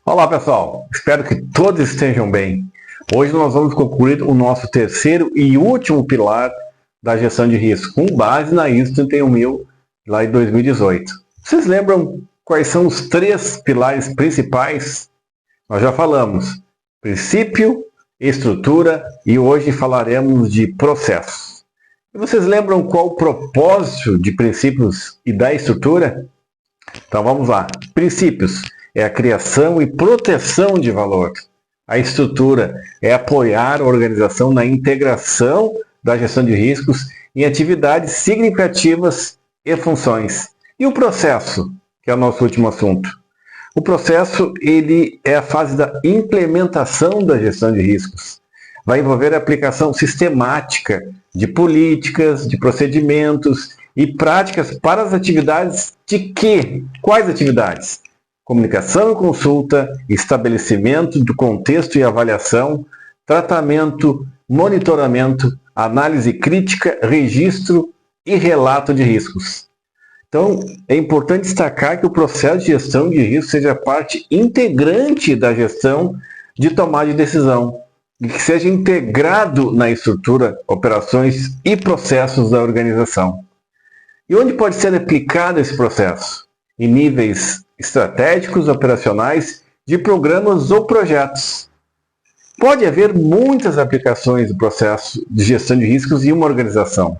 Olá pessoal, espero que todos estejam bem. Hoje nós vamos concluir o nosso terceiro e último pilar da gestão de risco, com base na ISO 31000 lá em 2018. Vocês lembram quais são os três pilares principais? Nós já falamos, princípio, estrutura e hoje falaremos de processos. E vocês lembram qual o propósito de princípios e da estrutura? Então vamos lá. Princípios é a criação e proteção de valor. A estrutura é apoiar a organização na integração da gestão de riscos em atividades significativas e funções. E o processo, que é o nosso último assunto. O processo ele é a fase da implementação da gestão de riscos. Vai envolver a aplicação sistemática de políticas, de procedimentos e práticas para as atividades de quê? Quais atividades? Comunicação e consulta, estabelecimento do contexto e avaliação, tratamento, monitoramento, análise crítica, registro e relato de riscos. Então, é importante destacar que o processo de gestão de riscos seja parte integrante da gestão de tomada de decisão e que seja integrado na estrutura, operações e processos da organização. E onde pode ser aplicado esse processo? Em níveis estratégicos, operacionais, de programas ou projetos. Pode haver muitas aplicações do processo de gestão de riscos em uma organização.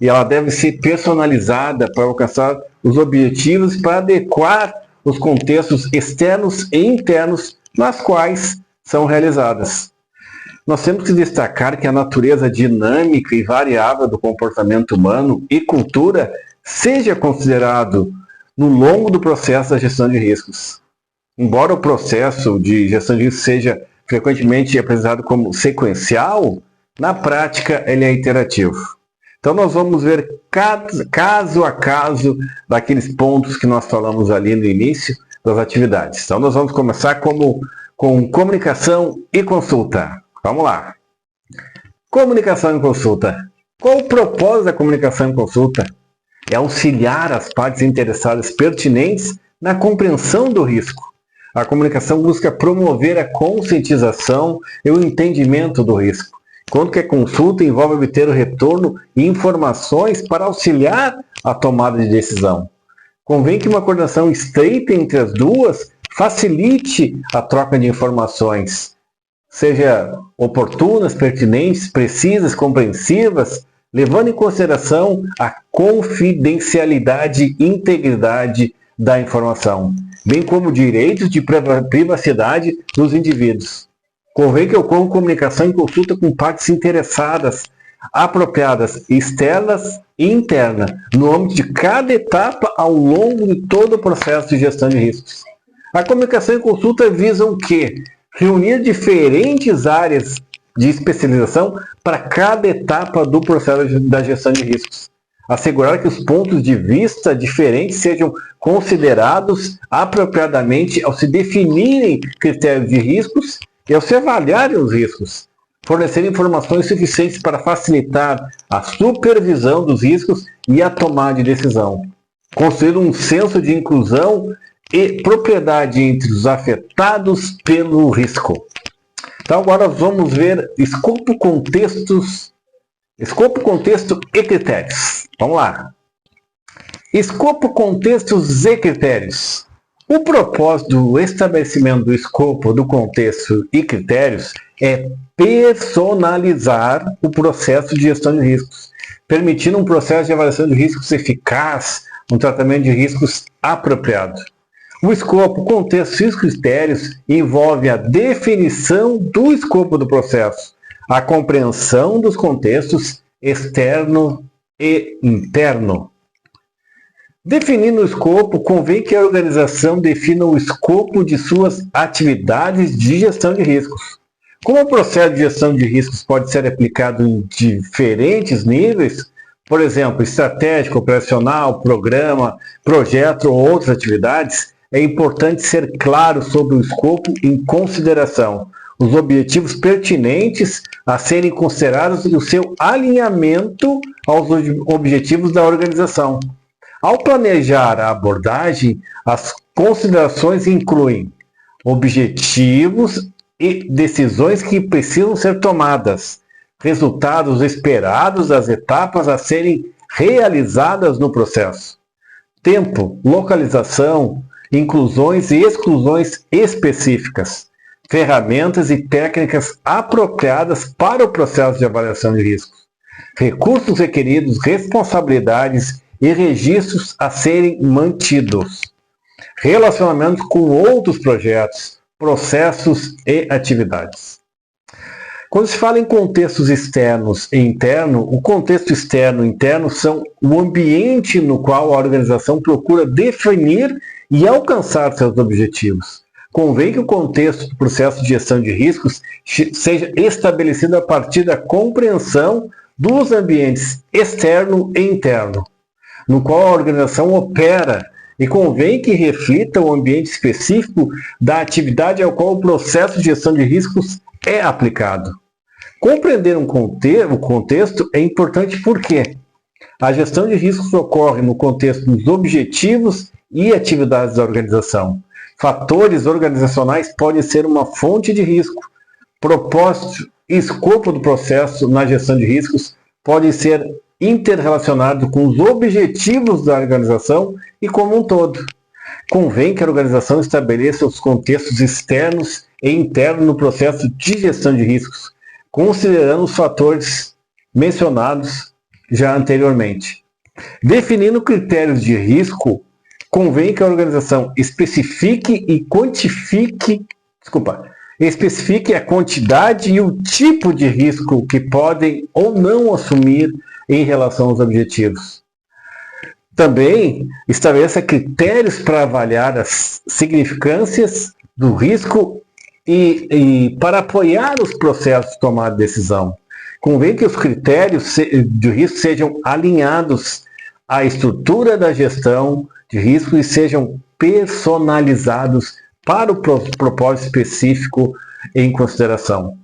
E ela deve ser personalizada para alcançar os objetivos e para adequar os contextos externos e internos nas quais são realizadas. Nós temos que destacar que a natureza dinâmica e variável do comportamento humano e cultura seja considerado no longo do processo da gestão de riscos. Embora o processo de gestão de riscos seja frequentemente apresentado como sequencial, na prática ele é iterativo. Então nós vamos ver caso a caso daqueles pontos que nós falamos ali no início das atividades. Então nós vamos começar com comunicação e consulta. Vamos lá. Comunicação e consulta. Qual o propósito da comunicação e consulta? É auxiliar as partes interessadas pertinentes na compreensão do risco. A comunicação busca promover a conscientização e o entendimento do risco, enquanto que a consulta envolve obter o retorno e informações para auxiliar a tomada de decisão. Convém que uma coordenação estreita entre as duas facilite a troca de informações, seja oportunas, pertinentes, precisas, compreensivas, levando em consideração a confidencialidade e integridade da informação, bem como direitos de privacidade dos indivíduos. Convém que ocorra comunicação e consulta com partes interessadas, apropriadas, externas e internas, no âmbito de cada etapa ao longo de todo o processo de gestão de riscos. A comunicação e consulta visam o quê? Reunir diferentes áreas de especialização para cada etapa do processo da gestão de riscos. Assegurar que os pontos de vista diferentes sejam considerados apropriadamente ao se definirem critérios de riscos e ao se avaliarem os riscos. Fornecer informações suficientes para facilitar a supervisão dos riscos e a tomada de decisão. Construir um senso de inclusão e propriedade entre os afetados pelo risco. Então agora vamos ver escopo, contexto e critérios. Vamos lá. Escopo, contextos e critérios. O propósito do estabelecimento do escopo, do contexto e critérios é personalizar o processo de gestão de riscos, permitindo um processo de avaliação de riscos eficaz, um tratamento de riscos apropriado. O escopo, contexto e os critérios envolve a definição do escopo do processo, a compreensão dos contextos externo e interno. Definindo o escopo, convém que a organização defina o escopo de suas atividades de gestão de riscos. Como o processo de gestão de riscos pode ser aplicado em diferentes níveis, por exemplo, estratégico, operacional, programa, projeto ou outras atividades, é importante ser claro sobre o escopo em consideração, os objetivos pertinentes a serem considerados e o seu alinhamento aos objetivos da organização. Ao planejar a abordagem, as considerações incluem objetivos e decisões que precisam ser tomadas, resultados esperados das etapas a serem realizadas no processo, tempo, localização, inclusões e exclusões específicas, ferramentas e técnicas apropriadas para o processo de avaliação de riscos, recursos requeridos, responsabilidades e registros a serem mantidos, relacionamentos com outros projetos, processos e atividades. Quando se fala em contextos externos e interno, o contexto externo e interno são o ambiente no qual a organização procura definir e alcançar seus objetivos. Convém que o contexto do processo de gestão de riscos seja estabelecido a partir da compreensão dos ambientes externo e interno, no qual a organização opera, e convém que reflita o ambiente específico da atividade ao qual o processo de gestão de riscos é aplicado. Compreender o contexto é importante porque a gestão de riscos ocorre no contexto dos objetivos e atividades da organização. Fatores organizacionais podem ser uma fonte de risco. Propósito e escopo do processo na gestão de riscos podem ser interrelacionados com os objetivos da organização e como um todo. Convém que a organização estabeleça os contextos externos e internos no processo de gestão de riscos, considerando os fatores mencionados já anteriormente. Definindo critérios de risco, convém que a organização especifique a quantidade e o tipo de risco que podem ou não assumir em relação aos objetivos. Também estabeleça critérios para avaliar as significâncias do risco e para apoiar os processos de tomada de decisão. Convém que os critérios de risco sejam alinhados à estrutura da gestão de risco e sejam personalizados para o propósito específico em consideração.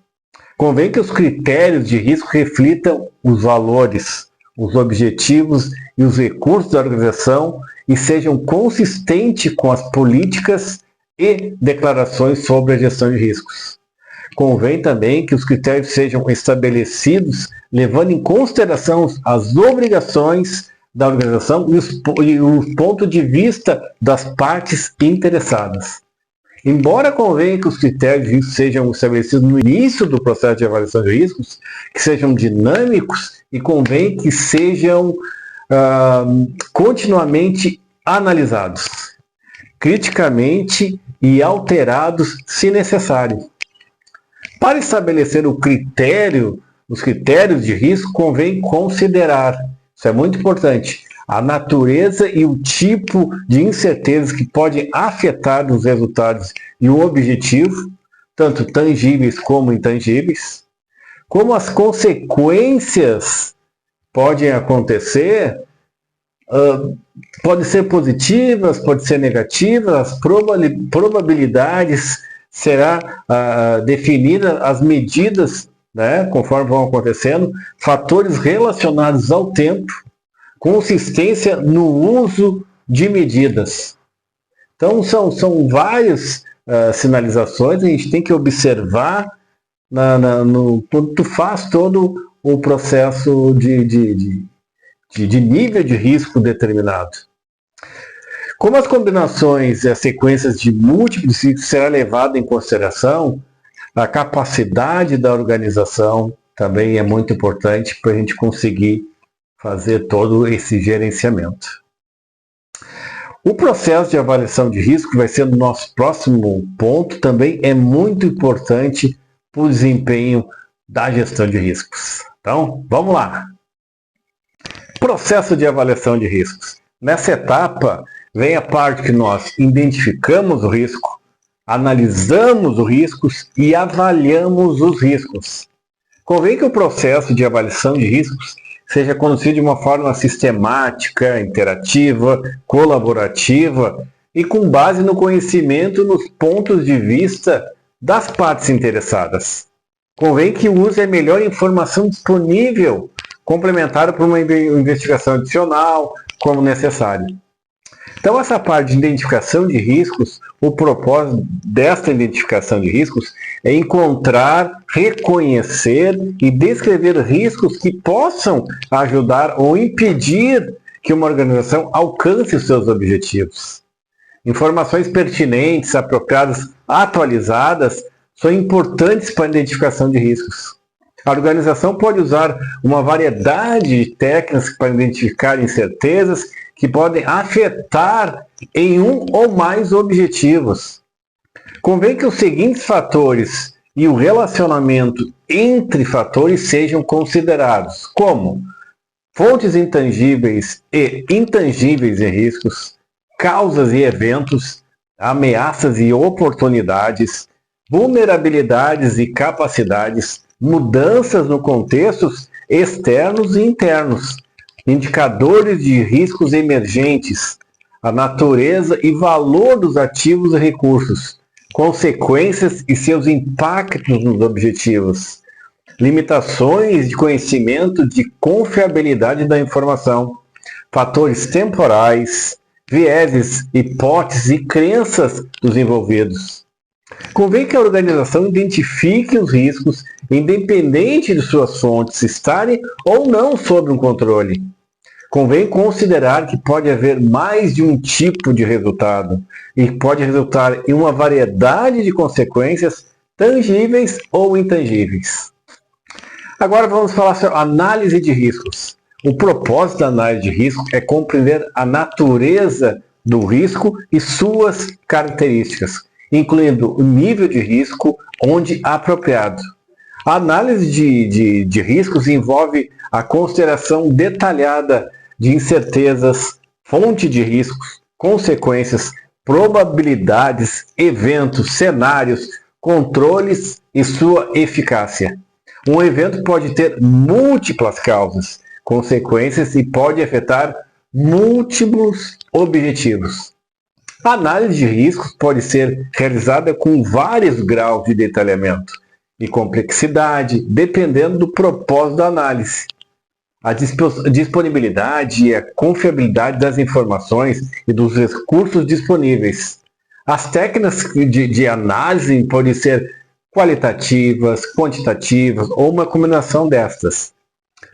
Convém que os critérios de risco reflitam os valores, os objetivos e os recursos da organização e sejam consistentes com as políticas e declarações sobre a gestão de riscos. Convém também que os critérios sejam estabelecidos levando em consideração as obrigações da organização e o ponto de vista das partes interessadas. Embora convenha que os critérios de risco sejam estabelecidos no início do processo de avaliação de riscos, que sejam dinâmicos e convém que sejam continuamente analisados, criticamente e alterados se necessário. Para estabelecer os critérios de risco, convém considerar, isso é muito importante, a natureza e o tipo de incertezas que podem afetar os resultados e o objetivo, tanto tangíveis como intangíveis, como as consequências podem acontecer, podem ser positivas, podem ser negativas, as probabilidades será definida, as medidas, né, conforme vão acontecendo, fatores relacionados ao tempo, consistência no uso de medidas. Então, são várias sinalizações que a gente tem que observar quando tu faz todo o processo de nível de risco determinado. Como as combinações e as sequências de múltiplos ciclos será levado em consideração, a capacidade da organização também é muito importante para a gente conseguir fazer todo esse gerenciamento. O processo de avaliação de risco vai ser o nosso próximo ponto, também é muito importante para o desempenho da gestão de riscos. Então, vamos lá. Processo de avaliação de riscos. Nessa etapa, vem a parte que nós identificamos o risco, analisamos os riscos e avaliamos os riscos. Convém que o processo de avaliação de riscos seja conduzido de uma forma sistemática, interativa, colaborativa e com base no conhecimento nos pontos de vista das partes interessadas. Convém que use a melhor informação disponível, complementada por uma investigação adicional, como necessário. Então, essa parte de identificação de riscos, o propósito desta identificação de riscos é encontrar, reconhecer e descrever riscos que possam ajudar ou impedir que uma organização alcance os seus objetivos. Informações pertinentes, apropriadas, atualizadas são importantes para a identificação de riscos. A organização pode usar uma variedade de técnicas para identificar incertezas que podem afetar em um ou mais objetivos. Convém que os seguintes fatores e o relacionamento entre fatores sejam considerados, como fontes intangíveis e intangíveis de riscos, causas e eventos, ameaças e oportunidades, vulnerabilidades e capacidades, mudanças no contextos externos e internos, indicadores de riscos emergentes, a natureza e valor dos ativos e recursos, consequências e seus impactos nos objetivos, limitações de conhecimento de confiabilidade da informação, fatores temporais, vieses, hipóteses e crenças dos envolvidos. Convém que a organização identifique os riscos, independente de suas fontes estarem ou não sob um controle. Convém considerar que pode haver mais de um tipo de resultado e pode resultar em uma variedade de consequências tangíveis ou intangíveis. Agora vamos falar sobre análise de riscos. O propósito da análise de risco é compreender a natureza do risco e suas características, incluindo o nível de risco onde apropriado. A análise de riscos envolve a consideração detalhada de incertezas, fonte de riscos, consequências, probabilidades, eventos, cenários, controles e sua eficácia. Um evento pode ter múltiplas causas, consequências e pode afetar múltiplos objetivos. A análise de riscos pode ser realizada com vários graus de detalhamento e complexidade, dependendo do propósito da análise. A disponibilidade e a confiabilidade das informações e dos recursos disponíveis. As técnicas de análise podem ser qualitativas, quantitativas ou uma combinação destas.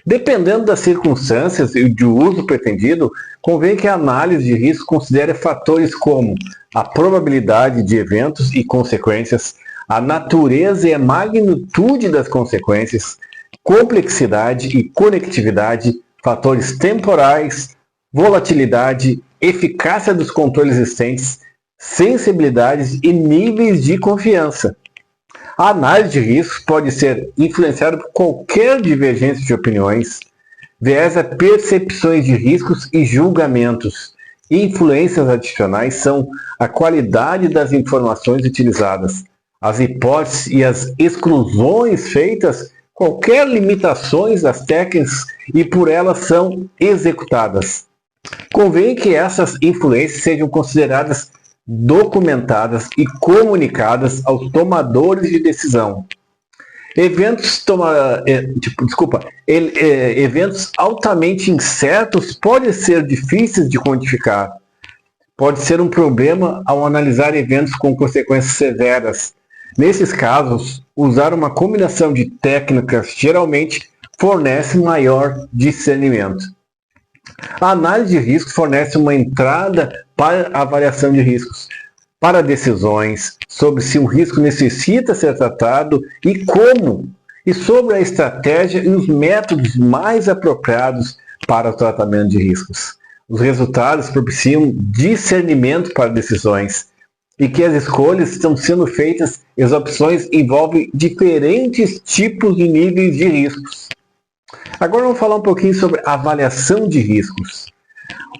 Dependendo das circunstâncias e do uso pretendido, convém que a análise de risco considere fatores como a probabilidade de eventos e consequências, a natureza e a magnitude das consequências, complexidade e conectividade, fatores temporais, volatilidade, eficácia dos controles existentes, sensibilidades e níveis de confiança. A análise de riscos pode ser influenciada por qualquer divergência de opiniões, viesa percepções de riscos e julgamentos. Influências adicionais são a qualidade das informações utilizadas, as hipóteses e as exclusões feitas, qualquer limitações das técnicas e por elas são executadas. Convém que essas influências sejam consideradas documentadas e comunicadas aos tomadores de decisão. Eventos altamente incertos podem ser difíceis de quantificar. Pode ser um problema ao analisar eventos com consequências severas. Nesses casos, usar uma combinação de técnicas geralmente fornece maior discernimento. A análise de risco fornece uma entrada para a avaliação de riscos, para decisões sobre se o risco necessita ser tratado e como, e sobre a estratégia e os métodos mais apropriados para o tratamento de riscos. Os resultados propiciam discernimento para decisões e que as escolhas estão sendo feitas e as opções envolvem diferentes tipos de níveis de riscos. Agora vamos falar um pouquinho sobre avaliação de riscos.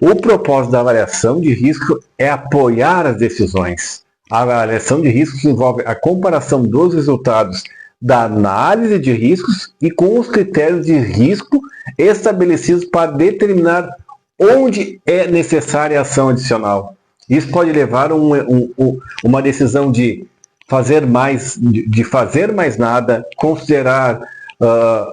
O propósito da avaliação de risco é apoiar as decisões. A avaliação de riscos envolve a comparação dos resultados da análise de riscos e com os critérios de risco estabelecidos para determinar onde é necessária a ação adicional. Isso pode levar a uma decisão de fazer mais nada, considerar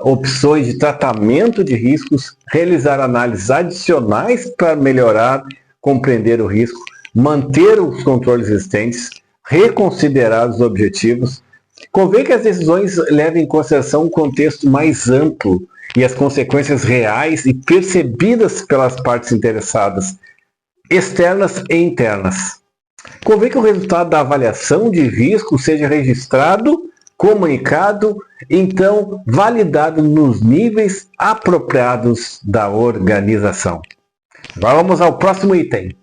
opções de tratamento de riscos, realizar análises adicionais para melhorar compreender o risco, manter os controles existentes, reconsiderar os objetivos. Convém que as decisões levem em consideração um contexto mais amplo e as consequências reais e percebidas pelas partes interessadas, externas e internas. Convém que o resultado da avaliação de risco seja registrado, comunicado, então validado nos níveis apropriados da organização. Agora vamos ao próximo item.